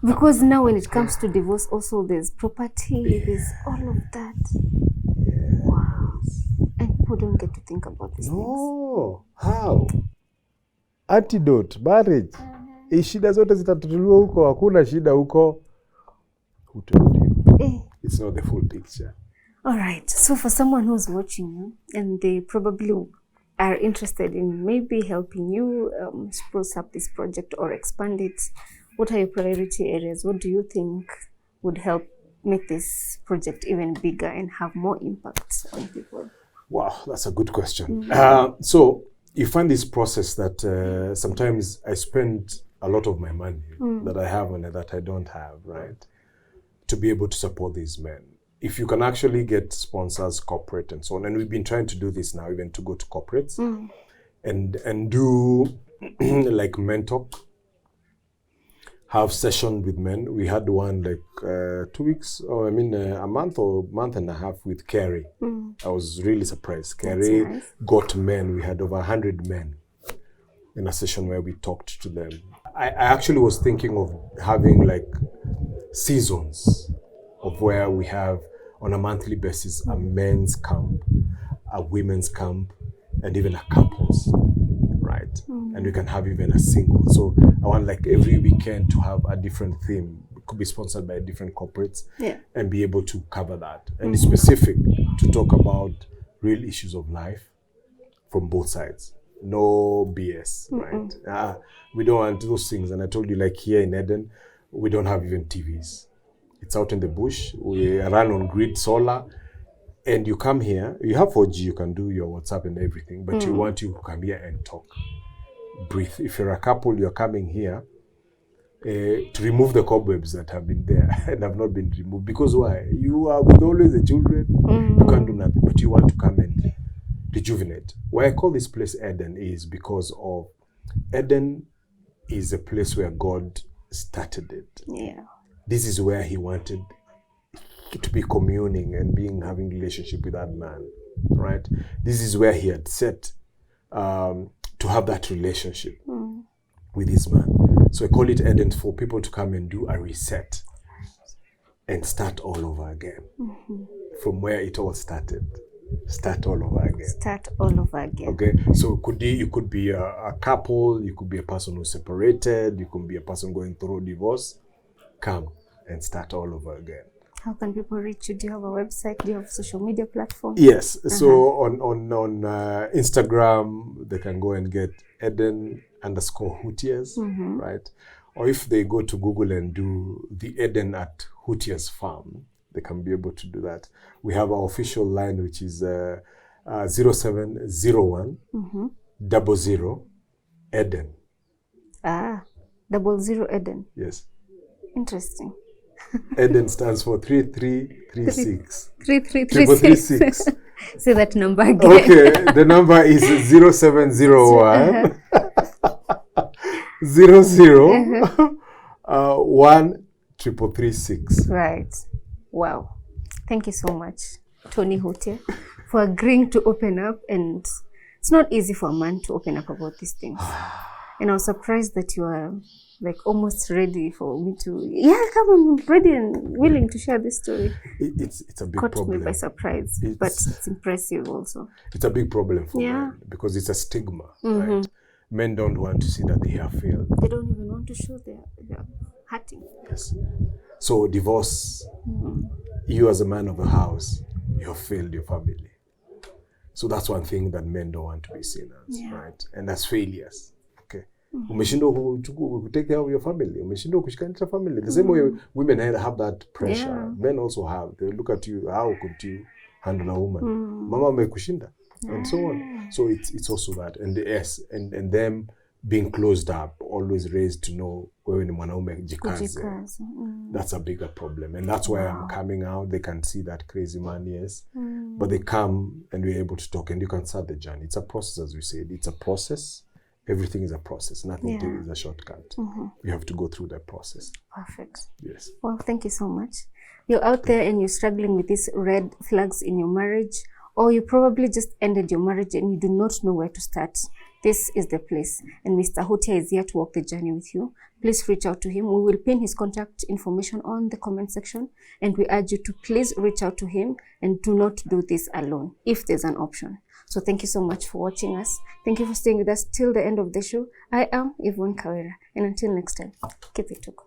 Because now when it comes to divorce, also there's property, there's all of that. Wow. And people don't get to think about these things. No. How? Antidote, marriage. Shida zote zitatuliwa huko, hakuna shida huko. Who told you? It's not the full picture. All right. So for someone who's watching you and they probably are interested in maybe helping you spruce up this project or expand it, what are your priority areas? What do you think would help make this project even bigger and have more impact on people? Wow, that's a good question. So you find this process that sometimes I spend a lot of my money that I have and that I don't have, right? To be able to support these men. If you can actually get sponsors, corporate and so on, and we've been trying to do this now, even to go to corporates and do like mentor, have session with men. We had one like 2 weeks, or a month or month and a half with Carrie. I was really surprised. Carrie got men. We had over 100 men in a session where we talked to them. I actually was thinking of having like seasons of where we have on a monthly basis a men's camp, a women's camp, and even a couples, right? And we can have even a single. So I want like every weekend to have a different theme. It could be sponsored by different corporates and be able to cover that. And it's specific to talk about real issues of life from both sides. No BS, right? We don't want those things. And I told you, like here in Eden, we don't have even TVs. It's out in the bush. We run on grid solar. And you come here, you have 4G, you can do your WhatsApp and everything, but you want you to come here and talk. Breathe. If you're a couple, you're coming here to remove the cobwebs that have been there and have not been removed. Because why? You are with always the children, you can't do nothing, but you want to come and rejuvenate. Why I call this place Eden is because of Eden is a place where God started it. Yeah. This is where he wanted to be communing and having relationship with that man, right? This is where he had set to have that relationship with this man. So I call it Eden for people to come and do a reset and start all over again. From where it all started. Start all over again. Start all over again. Okay, so you could be a couple, you could be a person who's separated, you could be a person going through divorce. Come and start all over again. How can people reach you? Do you have a website? Do you have social media platforms? Yes. So on Instagram, they can go and get Eden_Hutias, right? Or if they go to Google and do the Eden at Hutias Farm, they can be able to do that. We have our official line, which is 0701 00 Eden. 00 Eden. Yes. Interesting. Eden stands for 3336. 3336. Say that number again. Okay, the number is 0701 00 13336. Right. Wow. Thank you so much, Tony Hutia, for agreeing to open up. And it's not easy for a man to open up about these things. And I was surprised that you are like almost ready for me to, come on, ready and willing to share this story. It's a big problem. Caught me by surprise, but it's impressive also. It's a big problem for men because it's a stigma, right? Men don't want to see that they have failed. They don't even want to show they're hurting. Yes. So divorce, you as a man of a house, you have failed your family. So that's one thing that men don't want to be seen as, right? And as failures. Umeshindwa to take care of your family. Umeshindwa kushikanisha family. The same way women have that pressure. Men also have. They look at you, how could you handle a woman? Mama amekushinda. And so on. So it's also that. And and them being closed up, always raised to know wewe ni mwanaume jikaze. That's a bigger problem. And that's why I'm coming out. They can see that crazy man, yes. But they come and we're able to talk and you can start the journey. It's a process, as we said. It's a process. Everything is a process. Nothing is a shortcut. You have to go through that process. Perfect. Yes. Well, thank you so much. You're out there and you're struggling with these red flags in your marriage, or you probably just ended your marriage and you do not know where to start. This is the place. And Mr. Hutia is here to walk the journey with you. Please reach out to him. We will pin his contact information on the comment section. And we urge you to please reach out to him and do not do this alone if there's an option. So thank you so much for watching us. Thank you for staying with us till the end of the show. I am Yvonne Kawera. And until next time, keep it Tuko.